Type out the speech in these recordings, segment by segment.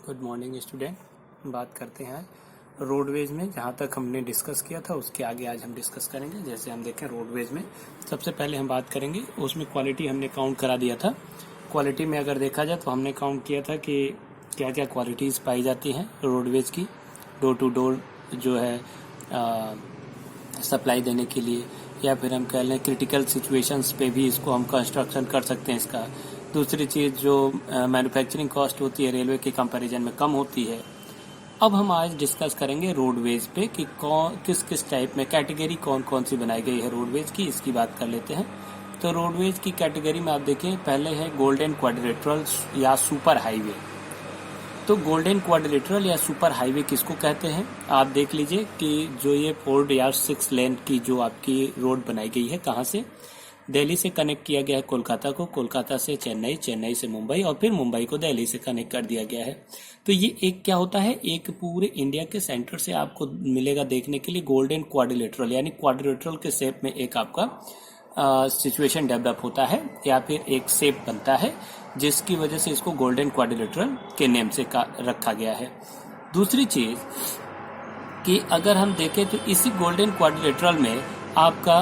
Good morning student. बात करते हैं रोडवेज में। जहाँ तक हमने डिस्कस किया था उसके आगे आज हम डिस्कस करेंगे। जैसे हम देखें रोडवेज में सबसे पहले हम बात करेंगे, उसमें क्वालिटी हमने काउंट करा दिया था। क्वालिटी में अगर देखा जाए तो हमने काउंट किया था कि क्या क्या क्वालिटीज़ पाई जाती हैं रोडवेज की, डोर टू डोर जो है सप्लाई देने के लिए, या फिर हम कह लें क्रिटिकल सिचुएशंस पे भी इसको हम कंस्ट्रक्शन कर सकते हैं इसका। दूसरी चीज़ जो मैन्युफैक्चरिंग कॉस्ट होती है रेलवे के कंपैरिजन में कम होती है। अब हम आज डिस्कस करेंगे रोडवेज पे कि किस किस टाइप में कैटेगरी कौन कौन सी बनाई गई है रोडवेज की, इसकी बात कर लेते हैं। तो रोडवेज की कैटेगरी में आप देखें, पहले है गोल्डन क्वाड्रिलेटरल या सुपर हाईवे। तो गोल्डन क्वाड्रिलेटरल या सुपर हाईवे किसको कहते हैं, आप देख लीजिए कि जो ये 4 या 6 लेन की जो आपकी रोड बनाई गई है, कहाँ से, दिल्ली से कनेक्ट किया गया है कोलकाता को, कोलकाता से चेन्नई, चेन्नई से मुंबई, और फिर मुंबई को दिल्ली से कनेक्ट कर दिया गया है। तो ये एक क्या होता है, एक पूरे इंडिया के सेंटर से आपको मिलेगा देखने के लिए गोल्डन क्वाड्रिलेटरल, यानी क्वाड्रिलेटरल के शेप में एक आपका सिचुएशन डेवलप होता है या फिर एक शेप बनता है, जिसकी वजह से इसको गोल्डन क्वाड्रिलेटरल के नेम से रखा गया है। दूसरी चीज कि अगर हम देखें तो इसी गोल्डन क्वाड्रिलेटरल में आपका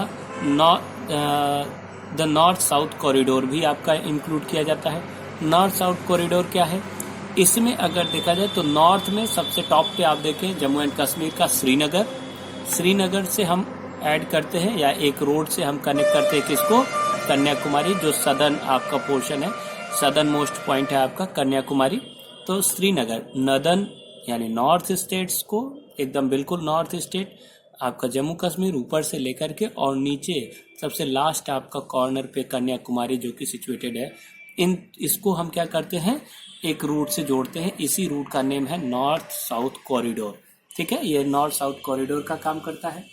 द नॉर्थ साउथ कॉरिडोर भी आपका इंक्लूड किया जाता है। नॉर्थ साउथ कॉरिडोर क्या है, इसमें अगर देखा जाए तो नॉर्थ में सबसे टॉप पे आप देखें जम्मू एंड कश्मीर का श्रीनगर, श्रीनगर से हम ऐड करते हैं या एक रोड से हम कनेक्ट करते हैं किसको, कन्याकुमारी, जो सदर्न आपका पोर्शन है, सदर्न मोस्ट पॉइंट है आपका कन्याकुमारी। तो श्रीनगर नदर्न यानी नॉर्थ स्टेट्स को, एकदम बिल्कुल नॉर्थ स्टेट आपका जम्मू कश्मीर ऊपर से लेकर के, और नीचे सबसे लास्ट आपका कॉर्नर पे कन्याकुमारी जो कि सिचुएटेड है। इसको हम क्या करते हैं, एक रूट से जोड़ते हैं। इसी रूट का नेम है नॉर्थ साउथ कॉरिडोर। ठीक है, ये नॉर्थ साउथ कॉरिडोर का काम करता है।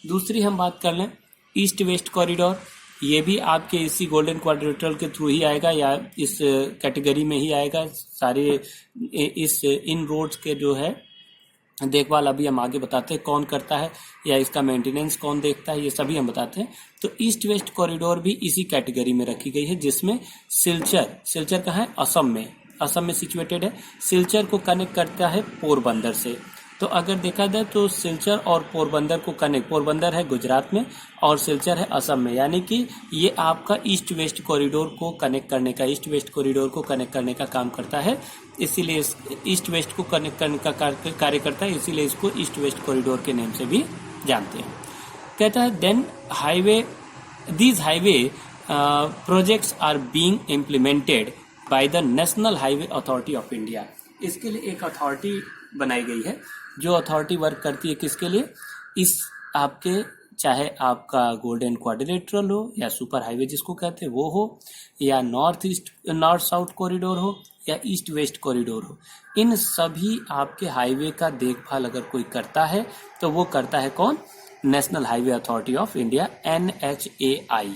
दूसरी हम बात कर लें ईस्ट वेस्ट कॉरिडोर, ये भी आपके इसी गोल्डन क्वाड्रिलेटरल के थ्रू ही आएगा या इस कैटेगरी में ही आएगा। सारे इन रोड्स के जो है देखभाल अभी हम आगे बताते हैं कौन करता है या इसका मेंटेनेंस कौन देखता है, ये सभी हम बताते हैं। तो ईस्ट वेस्ट कॉरिडोर भी इसी कैटेगरी में रखी गई है, जिसमें सिलचर कहाँ है, असम में सिचुएटेड है। सिलचर को कनेक्ट करता है पोरबंदर से। तो अगर देखा जाए तो सिलचर और पोरबंदर को कनेक्ट, पोरबंदर है गुजरात में और सिलचर है असम में, यानी कि ये आपका ईस्ट वेस्ट कॉरिडोर को कनेक्ट करने का, ईस्ट वेस्ट कॉरिडोर को कनेक्ट करने का काम करता है। इसीलिए ईस्ट वेस्ट को कनेक्ट करने का कार्य करता है, इसीलिए इसको ईस्ट वेस्ट कॉरिडोर के नाम से भी जानते हैं। कहता है then highway, these highway projects are being implemented by the National Highway Authority of India. इसके लिए एक अथॉरिटी बनाई गई है, जो अथॉरिटी वर्क करती है किसके लिए, इस आपके चाहे आपका गोल्डन क्वाड्रिलेटरल हो या सुपर हाईवे जिसको कहते हैं वो हो, या नॉर्थ साउथ कॉरिडोर हो या ईस्ट वेस्ट कॉरिडोर हो, इन सभी आपके हाईवे का देखभाल अगर कोई करता है तो वो करता है कौन, national Highway Authority of India, NHAI,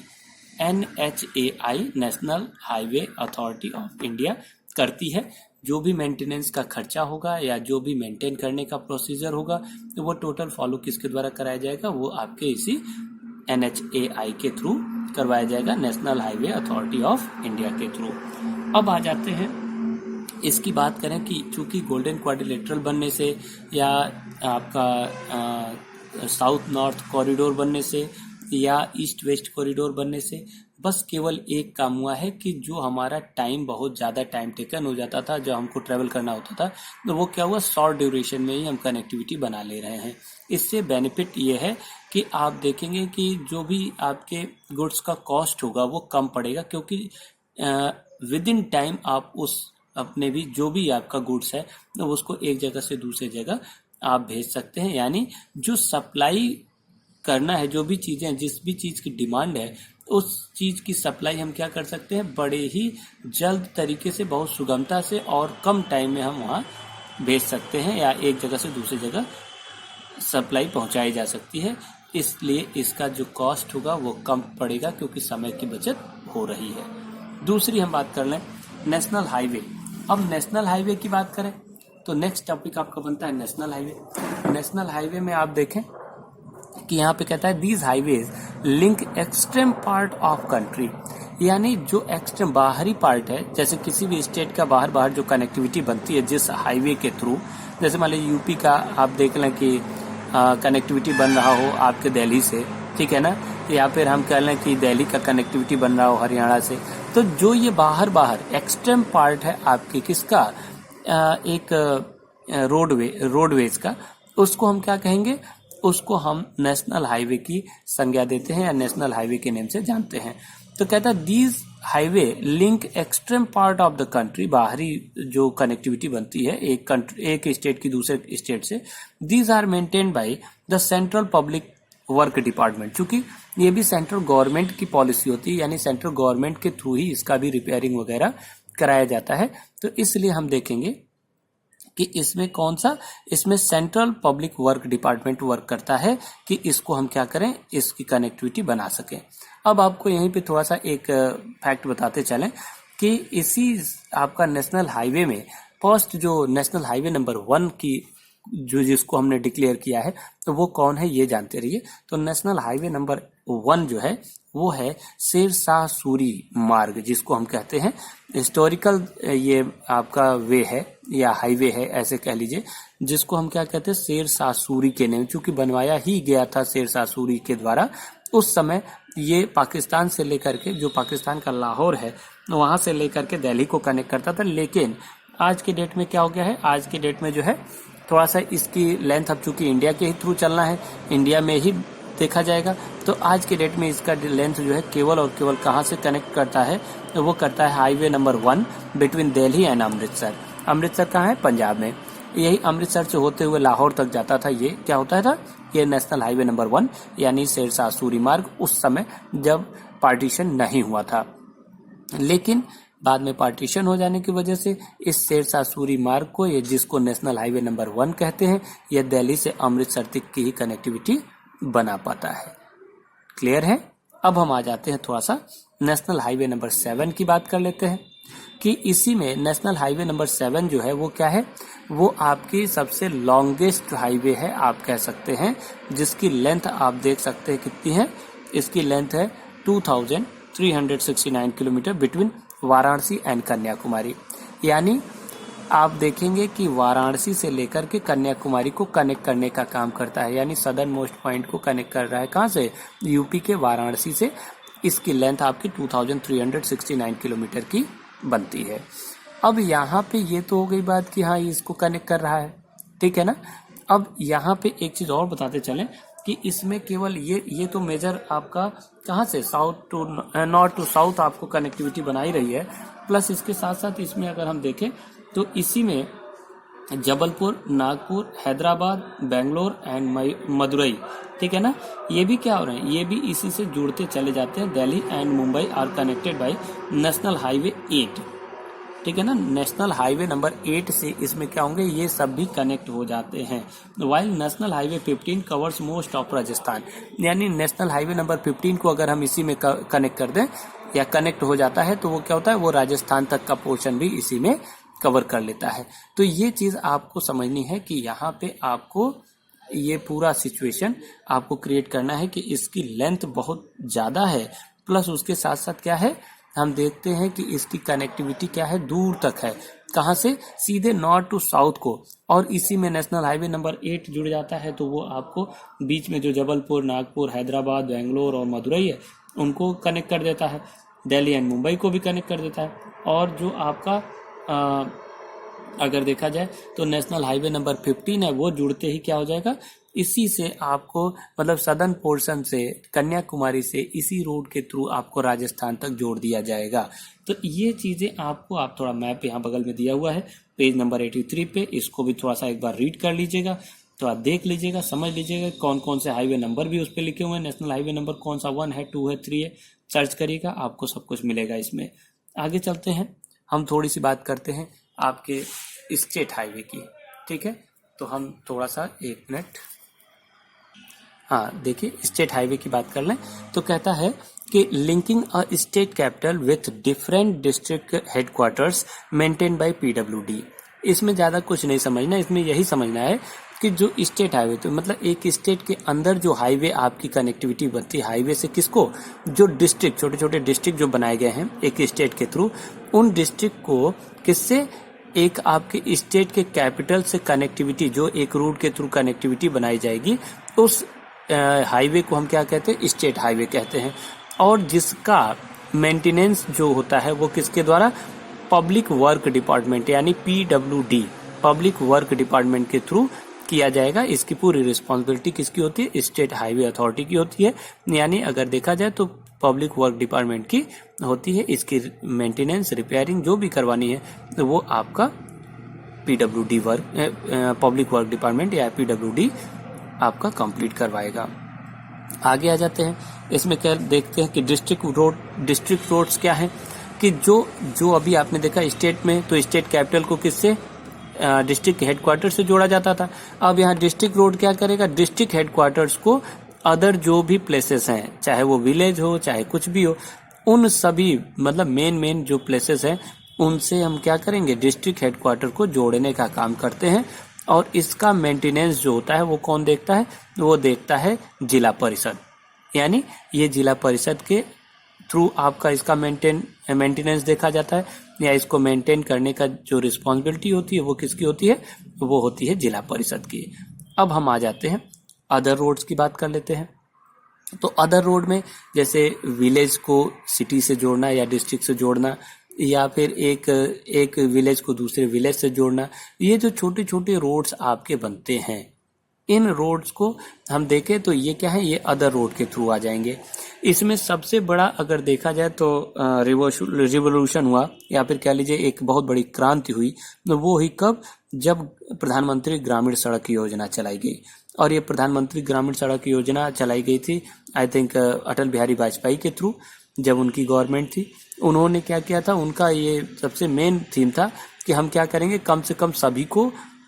national Highway Authority of India करती है। जो भी मेंटेनेंस का खर्चा होगा या जो भी मेंटेन करने का प्रोसीजर होगा तो वो टोटल फॉलो किसके द्वारा कराया जाएगा, वो आपके इसी NHAI के थ्रू करवाया जाएगा, national Highway Authority of India के थ्रू। अब आ जाते हैं, इसकी बात करें कि चूंकि गोल्डन क्वाड्रिलेटरल बनने से या आपका साउथ नॉर्थ कॉरिडोर बनने से या ईस्ट वेस्ट कॉरिडोर बनने से बस केवल एक काम हुआ है कि जो हमारा टाइम, बहुत ज़्यादा टाइम टेकन हो जाता था, जो हमको ट्रेवल करना होता था, तो वो क्या हुआ, शॉर्ट ड्यूरेशन में ही हम कनेक्टिविटी बना ले रहे हैं। इससे बेनिफिट ये है कि आप देखेंगे कि जो भी आपके गुड्स का कॉस्ट होगा वो कम पड़ेगा, क्योंकि विद इन टाइम आप उस अपने भी जो भी आपका गुड्स है तो उसको एक जगह से दूसरी जगह आप भेज सकते हैं। यानी जो सप्लाई करना है, जो भी चीज़ें, जिस भी चीज़ की डिमांड है, उस चीज़ की सप्लाई हम क्या कर सकते हैं, बड़े ही जल्द तरीके से, बहुत सुगमता से और कम टाइम में हम वहाँ भेज सकते हैं या एक जगह से दूसरी जगह सप्लाई पहुँचाई जा सकती है। इसलिए इसका जो कॉस्ट होगा वो कम पड़ेगा, क्योंकि समय की बचत हो रही है। दूसरी हम बात कर लें नेशनल हाईवे। अब नेशनल हाईवे की बात करें तो नेक्स्ट टॉपिक आपका बनता है नेशनल हाईवे। नेशनल हाईवे में आप देखें कि यहाँ पे कहता है these highways link extreme part of country, यानी जो एक्सट्रीम बाहरी पार्ट है, जैसे किसी भी स्टेट का बाहर जो कनेक्टिविटी बनती है जिस हाईवे के थ्रू, जैसे मान लीजिए यूपी का आप देख लें कि कनेक्टिविटी बन रहा हो आपके दिल्ली से, ठीक है ना, या फिर हम कह लें कि दिल्ली का कनेक्टिविटी बन रहा हो हरियाणा से, तो जो ये बाहर एक्सट्रीम पार्ट है आपके किसका, एक रोडवेज का, उसको हम क्या कहेंगे, उसको हम नेशनल हाईवे की संज्ञा देते हैं या नेशनल हाईवे के नेम से जानते हैं। तो कहता है these highway link extreme part of the country, बाहरी जो कनेक्टिविटी बनती है एक स्टेट की दूसरे स्टेट से, these are maintained by the central public work department. चूंकि ये भी सेंट्रल गवर्नमेंट की पॉलिसी होती है, यानी सेंट्रल गवर्नमेंट के थ्रू ही इसका भी रिपेयरिंग वगैरह कराया जाता है। तो इसलिए हम देखेंगे कि इसमें कौन सा, इसमें central public work department work करता है कि इसको हम क्या करें, इसकी कनेक्टिविटी बना सकें। अब आपको यहीं पे थोड़ा सा एक फैक्ट बताते चलें कि इसी आपका नेशनल हाईवे में फर्स्ट जो नेशनल हाईवे नंबर 1 की जो जिसको हमने डिक्लेयर किया है, तो वो कौन है ये जानते रहिए। तो नेशनल हाईवे नंबर 1 जो है वो है शेरशाह सूरी मार्ग, जिसको हम कहते हैं हिस्टोरिकल, ये आपका वे है या हाईवे है ऐसे कह लीजिए, जिसको हम क्या कहते हैं, शेरशाह सूरी के नेम, चूंकि बनवाया ही गया था शेरशाह सूरी के द्वारा। उस समय ये पाकिस्तान से लेकर के, जो पाकिस्तान का लाहौर है वहां से लेकर के दिल्ली को कनेक्ट करता था। लेकिन आज के डेट में क्या हो गया है, आज के डेट में जो है थोड़ा सा इसकी लेंथ, अब चूंकि इंडिया के ही थ्रू चलना है, इंडिया में ही देखा जाएगा, तो आज के डेट में इसका लेंथ जो है केवल और केवल कहाँ से कनेक्ट करता है, तो वो करता है highway number 1 between Delhi and Amritsar. Amritsar कहाँ है, पंजाब में, यही अमृतसर से होते हुए लाहौर तक जाता था। ये क्या होता था, ये नेशनल हाईवे नंबर 1 यानी शेरशाह सूरी मार्ग, उस समय जब पार्टीशन नहीं हुआ था। लेकिन बाद में पार्टीशन हो जाने की वजह से इस शेरशाह सूरी मार्ग को, ये जिसको नेशनल हाईवे नंबर 1 कहते हैं, यह दिल्ली से अमृतसर तक की ही कनेक्टिविटी बना पाता है। क्लियर है। अब हम आ जाते हैं थोड़ा सा नेशनल हाईवे नंबर 7 की बात कर लेते हैं कि इसी में नेशनल हाईवे नंबर 7 जो है वो क्या है, वो आपकी सबसे लॉन्गेस्ट हाईवे है आप कह सकते हैं, जिसकी लेंथ आप देख सकते हैं कितनी है, इसकी लेंथ है 2369 kilometre between Varanasi and Kanyakumari. यानी आप देखेंगे कि वाराणसी से लेकर के कन्याकुमारी को कनेक्ट करने का काम करता है, यानी सदर्न मोस्ट पॉइंट को कनेक्ट कर रहा है। कहाँ से, यूपी के वाराणसी से। इसकी लेंथ आपकी 2369 किलोमीटर की बनती है। अब यहाँ पे ये तो हो गई बात कि हाँ इसको कनेक्ट कर रहा है, ठीक है ना। अब यहाँ पे एक चीज और बताते चलें कि इसमें केवल ये तो मेजर आपका कहाँ से, south to north to south आपको कनेक्टिविटी बनाई रही है। प्लस इसके साथ साथ इसमें अगर हम देखें तो इसी में जबलपुर, नागपुर, हैदराबाद, बेंगलोर एंड मदुरई, ठीक है ना, ये भी क्या हो रहे हैं, ये भी इसी से जुड़ते चले जाते हैं। Delhi and Mumbai are connected by national highway 8, ठीक है ना। नेशनल हाईवे नंबर 8 से इसमें क्या होंगे, ये सब भी कनेक्ट हो जाते हैं। While national highway 15 covers most of Rajasthan, यानी नेशनल हाईवे नंबर 15 को अगर हम इसी में कनेक्ट कर दें या कनेक्ट हो जाता है तो वो क्या होता है, वो राजस्थान तक का पोर्शन भी इसी में कवर कर लेता है। तो ये चीज आपको समझनी है कि यहाँ पे आपको ये पूरा सिचुएशन आपको क्रिएट करना है कि इसकी लेंथ बहुत ज्यादा है, प्लस उसके साथ साथ क्या है, हम देखते हैं कि इसकी कनेक्टिविटी क्या है, दूर तक है। कहाँ से, सीधे नॉर्थ टू साउथ को। और इसी में नेशनल हाईवे नंबर 8 जुड़ जाता है तो वो आपको बीच में जो जबलपुर, नागपुर, हैदराबाद, बेंगलोर और मदुरई है उनको कनेक्ट कर देता है। दिल्ली एंड मुंबई को भी कनेक्ट कर देता है। और जो आपका अगर देखा जाए तो नेशनल हाईवे नंबर 15 है, वो जुड़ते ही क्या हो जाएगा, इसी से आपको मतलब सदर्न पोर्शन से कन्याकुमारी से इसी रोड के थ्रू आपको राजस्थान तक जोड़ दिया जाएगा। तो ये चीजें आपको, आप थोड़ा मैप यहाँ बगल में दिया हुआ है पेज नंबर 83 पे, इसको भी थोड़ा सा एक बार रीड कर लीजिएगा, थोड़ा देख लीजिएगा, समझ लीजिएगा कौन कौन से हाईवे नंबर भी उस पर लिखे हुए हैं, नेशनल हाईवे नंबर कौन सा 1 है, 2 है, 3 है, सर्च करिएगा आपको सब कुछ मिलेगा इसमें। आगे चलते हैं, हम थोड़ी सी बात करते हैं आपके स्टेट हाईवे की, ठीक है। तो हम थोड़ा सा 1 मिनट, हाँ देखिए स्टेट हाईवे की बात कर लें तो कहता है कि linking a state capital with different district headquarters maintain by PWD. इसमें ज्यादा कुछ नहीं समझना, इसमें यही समझना है कि जो स्टेट हाईवे, तो मतलब एक स्टेट के अंदर जो हाईवे आपकी कनेक्टिविटी बनती है, हाईवे से किसको, जो डिस्ट्रिक्ट, छोटे छोटे डिस्ट्रिक्ट जो बनाए गए हैं एक स्टेट के थ्रू, उन डिस्ट्रिक्ट को किससे, एक आपके स्टेट के कैपिटल से कनेक्टिविटी, जो एक रूट के थ्रू कनेक्टिविटी बनाई जाएगी, उस हाईवे को हम क्या कहते हैं, स्टेट हाईवे कहते हैं। और जिसका मेंटेनेंस जो होता है वो किसके द्वारा, पब्लिक वर्क डिपार्टमेंट यानी PWD, पब्लिक वर्क डिपार्टमेंट के थ्रू किया जाएगा। इसकी पूरी रिस्पॉन्सिबिलिटी किसकी होती है, स्टेट हाईवे अथॉरिटी की होती है। यानी अगर देखा जाए तो पब्लिक वर्क डिपार्टमेंट की होती है। इसकी मेंटेनेंस, रिपेयरिंग जो भी करवानी है तो वो आपका PWD work, public work department या PWD आपका कंप्लीट करवाएगा। आगे आ जाते हैं, इसमें क्या देखते हैं कि डिस्ट्रिक्ट रोड्स क्या है, कि जो अभी आपने देखा स्टेट में, तो स्टेट कैपिटल को किससे, डिस्ट्रिक्ट हेडक्वार्टर से जोड़ा जाता था। अब यहाँ डिस्ट्रिक्ट रोड क्या करेगा, डिस्ट्रिक्ट हेडक्वार्टर्स को अदर जो भी प्लेसेस हैं, चाहे वो विलेज हो चाहे कुछ भी हो, उन सभी मतलब मेन जो प्लेसेस हैं उनसे हम क्या करेंगे, डिस्ट्रिक्ट हेडक्वार्टर को जोड़ने का काम करते हैं। और इसका मेंटेनेंस जो होता है वो कौन देखता है, वो देखता है जिला परिषद। यानी ये जिला परिषद के थ्रू आपका इसका मेंटेनेंस देखा जाता है, या इसको मेंटेन करने का जो रिस्पॉन्सिबिलिटी होती है वो किसकी होती है, वो होती है जिला परिषद की। अब हम आ जाते हैं अदर रोड्स की बात कर लेते हैं। तो अदर रोड में जैसे विलेज को सिटी से जोड़ना या डिस्ट्रिक्ट से जोड़ना, या फिर एक विलेज को दूसरे विलेज से जोड़ना, ये जो छोटे छोटे रोड्स आपके बनते हैं, इन रोड्स को हम देखें तो ये क्या है, ये अदर रोड के थ्रू आ जाएंगे। इसमें सबसे बड़ा अगर देखा जाए तो रिवोल्यूशन हुआ, या फिर कह लीजिए एक बहुत बड़ी क्रांति हुई, तो वो ही कब, जब प्रधानमंत्री ग्रामीण सड़क योजना चलाई गई। और ये प्रधानमंत्री ग्रामीण सड़क योजना चलाई गई थी आई थिंक अटल बिहारी वाजपेयी के थ्रू, जब उनकी गवर्नमेंट थी। उन्होंने क्या किया था, उनका ये सबसे मेन थीम था कि हम क्या करेंगे, कम से कम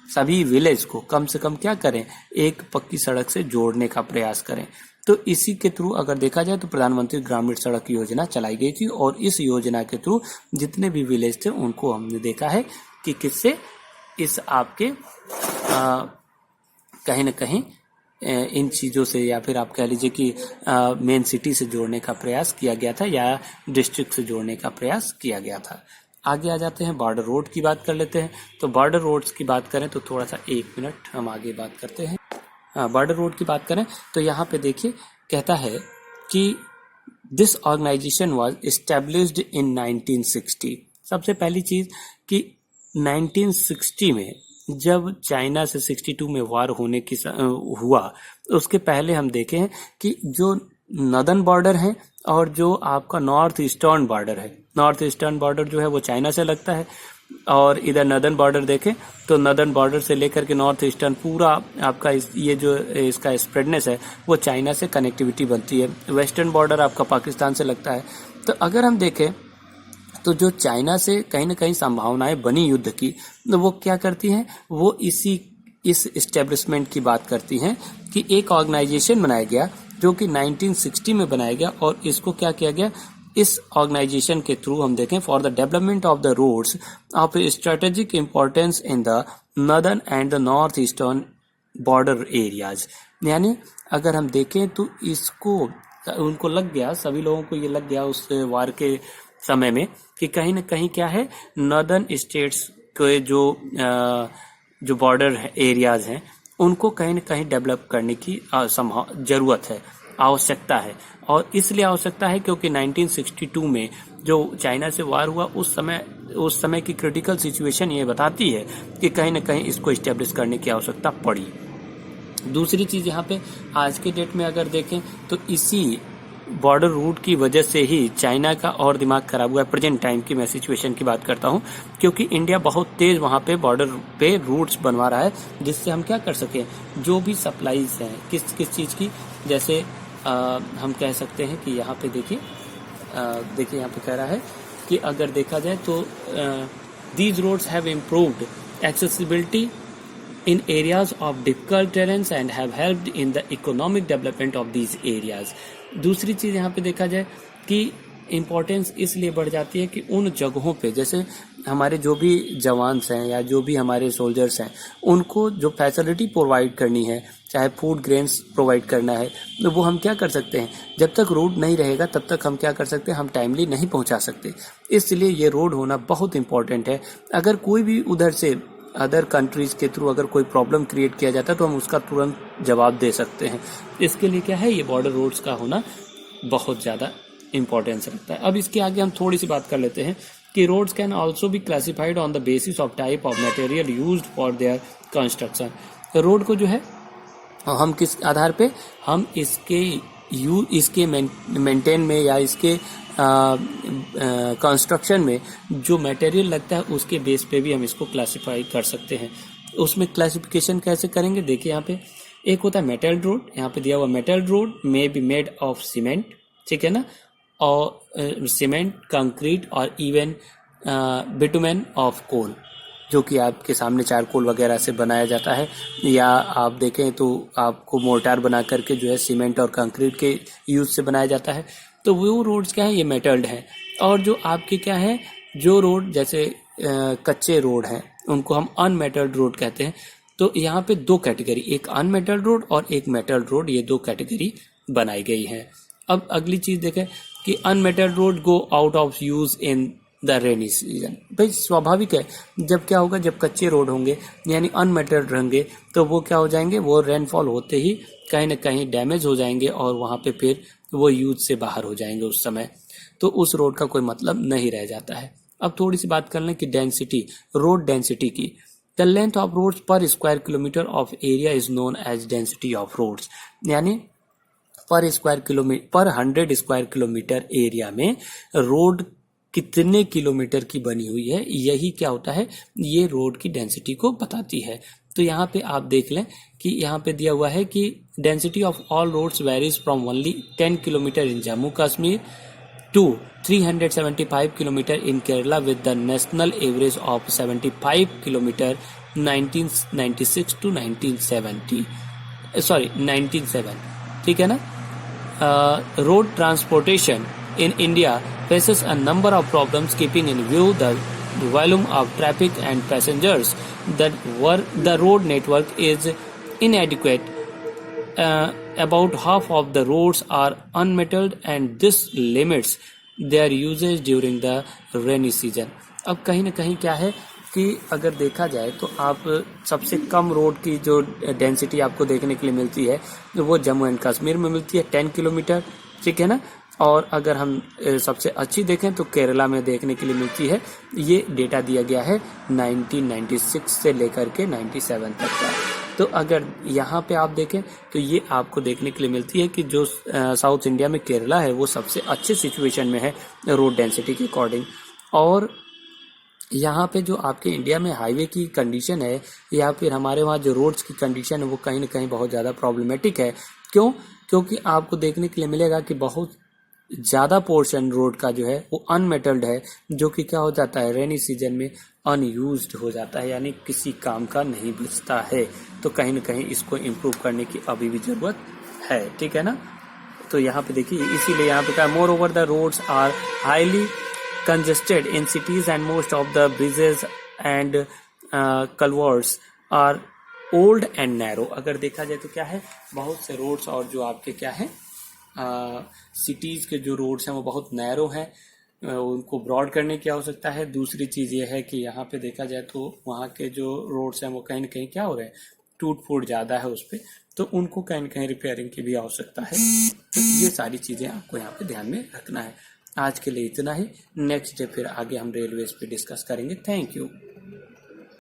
सभी विलेज को कम से कम क्या करें, एक पक्की सड़क से जोड़ने का प्रयास करें। तो इसी के थ्रू अगर देखा जाए तो प्रधानमंत्री ग्रामीण सड़क योजना चलाई गई थी, और इस योजना के थ्रू जितने भी विलेज थे उनको हमने देखा है कि किससे, इस आपके कहीं न कहीं इन चीज़ों से, या फिर आप कह लीजिए कि मेन सिटी से जोड़ने का प्रयास किया गया था, या डिस्ट्रिक्ट से जोड़ने का प्रयास किया गया था। आगे आ जाते हैं, बॉर्डर रोड की बात कर लेते हैं। तो बॉर्डर रोड्स की बात करें तो थोड़ा सा 1 मिनट हम आगे बात करते हैं। बॉर्डर रोड की बात करें तो यहाँ पे देखिए कहता है कि this organisation was established in 1960। सबसे पहली चीज़ कि 1960 में जब चाइना से 62 में वार होने की हुआ, उसके पहले हम देखे हैं कि जो नॉर्दर्न बॉर्डर है और जो आपका नॉर्थ ईस्टर्न बॉर्डर है, नॉर्थ ईस्टर्न बॉर्डर जो है वो चाइना से लगता है, और इधर नॉर्दर्न बॉर्डर देखें तो नॉर्दर्न बॉर्डर से लेकर के नॉर्थ ईस्टर्न पूरा आपका ये जो इसका स्प्रेडनेस है वो चाइना से कनेक्टिविटी बनती है। वेस्टर्न बॉर्डर आपका पाकिस्तान से लगता है। तो अगर हम देखें तो जो चाइना से कहीं ना कहीं संभावनाएं बनी युद्ध की, तो वो क्या करती हैं, वो इस एस्टेब्लिशमेंट की बात करती हैं कि एक ऑर्गेनाइजेशन बनाया गया जो कि 1960 में बनाया गया, और इसको क्या किया गया, इस ऑर्गेनाइजेशन के थ्रू हम देखें for the development of the roads of strategic importance in the northern and the north eastern border areas. यानी अगर हम देखें तो इसको उनको लग गया, सभी लोगों को ये लग गया उस वार के समय में कि कहीं ना कहीं क्या है, नॉर्दर्न स्टेट्स के जो बॉर्डर एरियाज हैं उनको कहीं ना कहीं डेवलप करने की जरूरत है, आवश्यकता है। और इसलिए आवश्यकता है क्योंकि 1962 में जो चाइना से वार हुआ उस समय की क्रिटिकल सिचुएशन ये बताती है कि कहीं ना कहीं इसको स्टेब्लिश करने की आवश्यकता पड़ी। दूसरी चीज़ यहाँ पे आज के डेट में अगर देखें तो इसी बॉर्डर रूट की वजह से ही चाइना का और दिमाग खराब हुआ है। प्रेजेंट टाइम की मैं सिचुएशन की बात करता हूँ, क्योंकि इंडिया बहुत तेज वहाँ पे बॉर्डर पे रूट्स बनवा रहा है, जिससे हम क्या कर सकें, जो भी सप्लाईज हैं किस चीज़ की, जैसे हम कह सकते हैं कि यहाँ पे देखिए यहाँ पे कह रहा है कि अगर देखा जाए तो these roads have improved accessibility in areas of difficult terrains and have helped in the economic development of these areas। दूसरी चीज़ यहाँ पे देखा जाए कि इम्पोर्टेंस इसलिए बढ़ जाती है कि उन जगहों पे, जैसे हमारे जो भी जवान्स हैं या जो भी हमारे सोल्जर्स हैं, उनको जो फैसिलिटी प्रोवाइड करनी है, चाहे फूड ग्रेन्स प्रोवाइड करना है, तो वो हम क्या कर सकते हैं, जब तक रोड नहीं रहेगा तब तक हम क्या कर सकते हैं, हम टाइमली नहीं पहुंचा सकते। इसलिए ये रोड होना बहुत इंपॉर्टेंट है। अगर कोई भी उधर से अदर कंट्रीज़ के थ्रू अगर कोई प्रॉब्लम क्रिएट किया जाता है तो हम उसका तुरंत जवाब दे सकते हैं। इसके लिए क्या है, ये बॉर्डर रोड्स का होना बहुत ज़्यादा इंपॉर्टेंस रखता है। अब इसके आगे हम थोड़ी सी बात कर लेते हैं कि roads can also be classified on the basis of type of material used for their construction. Road को जो है हम किस आधार पे, हम इसके मेंटेन में या इसके कंस्ट्रक्शन में जो मटेरियल लगता है उसके बेस पे भी हम इसको क्लासिफाई कर सकते हैं। उसमें क्लासिफिकेशन कैसे करेंगे, देखिए यहाँ पे एक होता है मेटल रोड, यहाँ पे दिया हुआ metal road may be made of cement, ठीक है ना, और सीमेंट, कंक्रीट और इवन बिटुमेन ऑफ कोल, जो कि आपके सामने चारकोल वगैरह से बनाया जाता है, या आप देखें तो आपको मोर्टार बना करके जो है सीमेंट और कंक्रीट के यूज से बनाया जाता है। तो वो रोड्स क्या है, ये मेटल्ड है। और जो आपके क्या है, जो रोड जैसे कच्चे रोड हैं उनको हम अनमेटल्ड रोड कहते हैं। तो यहाँ पे दो कैटेगरी, एक अनमेटल्ड रोड और एक मेटल्ड रोड, ये दो कैटेगरी बनाई गई है। अब अगली चीज देखें कि unmetalled road go out of use in the rainy season. भाई स्वाभाविक है, जब क्या होगा, जब कच्चे रोड होंगे यानी अनमेटल्ड रहेंगे तो वो क्या हो जाएंगे, वो रेनफॉल होते ही कहीं ना कहीं डैमेज हो जाएंगे और वहाँ पे फिर वो यूज से बाहर हो जाएंगे उस समय, तो उस रोड का कोई मतलब नहीं रह जाता है। अब थोड़ी सी बात कर लें कि डेंसिटी, रोड डेंसिटी की। The length of roads per square kilometre of area is known as density of roads, यानी पर 100 स्क्वायर किलोमीटर एरिया में रोड कितने किलोमीटर की बनी हुई है, यही क्या होता है, ये रोड की डेंसिटी को बताती है। तो यहाँ पे आप देख लें कि यहाँ पे दिया हुआ है कि density of all roads varies from only 10 kilometre in Jammu Kashmir to 375 kilometre in Kerala with the national average of 75 kilometre 1996 to 1970, ठीक है ना। Road transportation in India faces a number of problems keeping in view the volume of traffic and passengers. The road network is inadequate. About half of the roads are unmetalled and this limits their usage during the rainy season. अब कहीं ना कहीं क्या है कि अगर देखा जाए तो आप सबसे कम रोड की जो डेंसिटी आपको देखने के लिए मिलती है वो जम्मू एंड कश्मीर में मिलती है 10 किलोमीटर, ठीक है ना। और अगर हम सबसे अच्छी देखें तो केरला में देखने के लिए मिलती है, ये डेटा दिया गया है 1996 से लेकर के 97 तक का। तो अगर यहाँ पे आप देखें तो ये आपको देखने के लिए मिलती है कि जो साउथ इंडिया में केरला है वो सबसे अच्छे सिचुएशन में है रोड डेंसिटी के अकॉर्डिंग। और यहाँ पे जो आपके इंडिया में हाईवे की कंडीशन है या फिर हमारे वहाँ जो रोड्स की कंडीशन है वो कहीं ना कहीं बहुत ज़्यादा प्रॉब्लमेटिक है। क्यों? क्योंकि आपको देखने के लिए मिलेगा कि बहुत ज़्यादा पोर्शन रोड का जो है वो अनमेटल्ड है, जो कि क्या हो जाता है, रेनी सीजन में अनयूज्ड हो जाता है, यानी किसी काम का नहीं बचता है। तो कहीं ना कहीं इसको इम्प्रूव करने की अभी भी ज़रूरत है, ठीक है ना। तो यहाँ पे देखिए, इसीलिए यहाँ पे क्या, moreover the roads are highly congested in cities and most of the bridges and culverts are old and narrow। अगर देखा जाए तो क्या है, बहुत से रोड्स और जो आपके क्या है सिटीज के जो रोड्स हैं वो बहुत नैरो हैं, उनको ब्रॉड करने की आवश्यकता है। दूसरी चीज़ ये है कि यहाँ पे देखा जाए तो वहाँ के जो रोड्स हैं वो कहीं ना कहीं क्या हो रहे हैं, टूट फूट ज़्यादा है उस पर, तो उनको कहीं ना कहीं रिपेयरिंग की भी आवश्यकता है। तो ये सारी चीज़ें आपको यहाँ पे ध्यान में रखना है। आज के लिए इतना ही, नेक्स्ट डे फिर आगे हम रेलवेज पे डिस्कस करेंगे। Thank you.